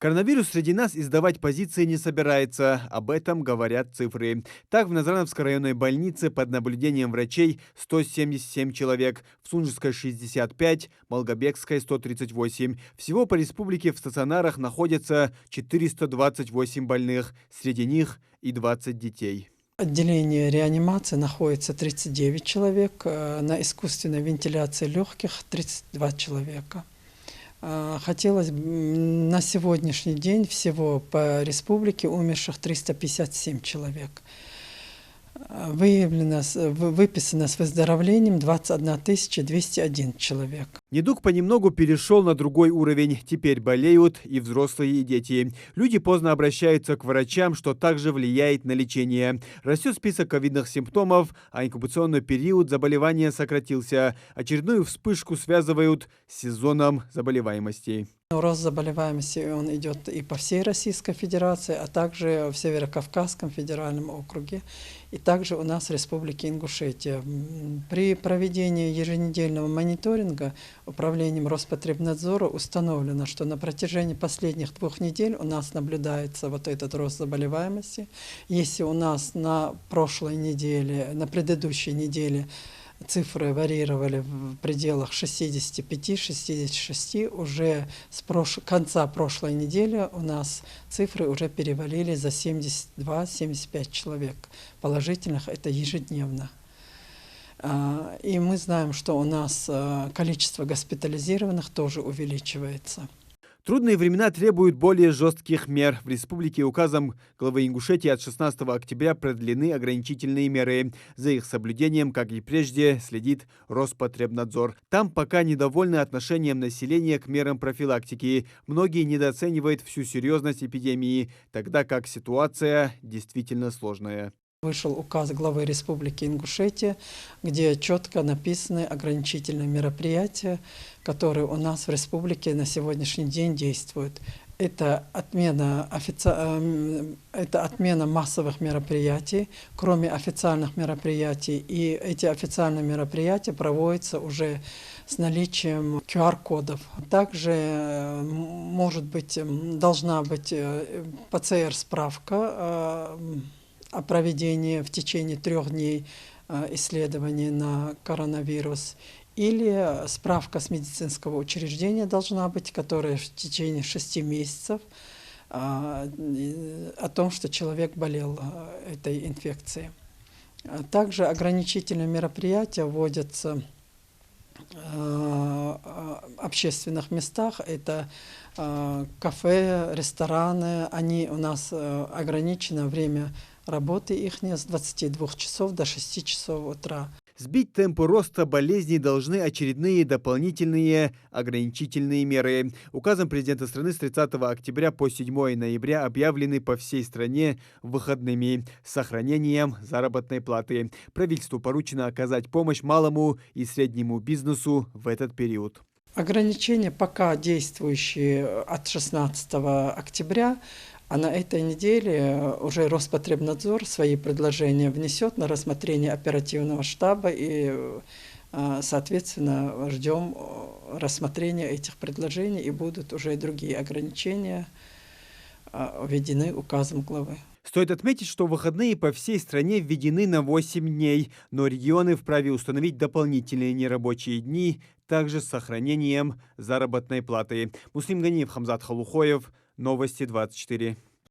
Коронавирус среди нас издавать позиции не собирается, об этом говорят цифры. Так, в Назрановской районной больнице под наблюдением врачей 177 человек, в Сунжской 65, Малгобекской 138. Всего по республике в стационарах находятся 428 больных, среди них и 20 детей. Отделение реанимации находится 39 человек, на искусственной вентиляции легких 32 человека. Хотелось бы на сегодняшний день всего по республике умерших 357 человек. Выписано с выздоровлением 21 201 человек. Недуг понемногу перешел на другой уровень. Теперь болеют и взрослые, и дети. Люди поздно обращаются к врачам, что также влияет на лечение. Растет список ковидных симптомов, а инкубационный период заболевания сократился. Очередную вспышку связывают с сезоном заболеваемости. Рост заболеваемости он идет и по всей Российской Федерации, а также в Северокавказском федеральном округе, и также у нас в Республике Ингушетия. При проведении еженедельного мониторинга Управлением Роспотребнадзора установлено, что на протяжении последних 2 недель у нас наблюдается вот этот рост заболеваемости. Если у нас на прошлой неделе, на предыдущей неделе цифры варьировали в пределах 65-66, уже с конца прошлой недели у нас цифры уже перевалили за 72-75 человек положительных, это ежедневно. И мы знаем, что у нас количество госпитализированных тоже увеличивается. Трудные времена требуют более жестких мер. В республике указом главы Ингушетии от 16 октября продлены ограничительные меры. За их соблюдением, как и прежде, следит Роспотребнадзор. Там пока недовольны отношением населения к мерам профилактики. Многие недооценивают всю серьезность эпидемии, тогда как ситуация действительно сложная. Вышел указ главы Республики Ингушетия, где четко написаны ограничительные мероприятия, которые у нас в республике на сегодняшний день действуют. Это отмена массовых мероприятий, кроме официальных мероприятий. И эти официальные мероприятия проводятся уже с наличием QR-кодов. Также должна быть ПЦР-справка о проведении в течение 3 дней исследований на коронавирус, или справка с медицинского учреждения должна быть, которая в течение 6 месяцев о том, что человек болел этой инфекцией. Также ограничительные мероприятия вводятся в общественных местах, это кафе, рестораны, они у нас ограничено время работы их с 22 часов до 6 часов утра. Сбить темпы роста болезней должны очередные дополнительные ограничительные меры. Указом президента страны с 30 октября по 7 ноября объявлены по всей стране выходными с сохранением заработной платы. Правительству поручено оказать помощь малому и среднему бизнесу в этот период. Ограничения пока действующие от 16 октября, а на этой неделе уже Роспотребнадзор свои предложения внесет на рассмотрение оперативного штаба, и, соответственно, ждем рассмотрения этих предложений, и будут уже другие ограничения введены указом главы. Стоит отметить, что выходные по всей стране введены на 8 дней, но регионы вправе установить дополнительные нерабочие дни, также с сохранением заработной платы. Муслим Ганиев, Хамзат Халухоев, Новости 24.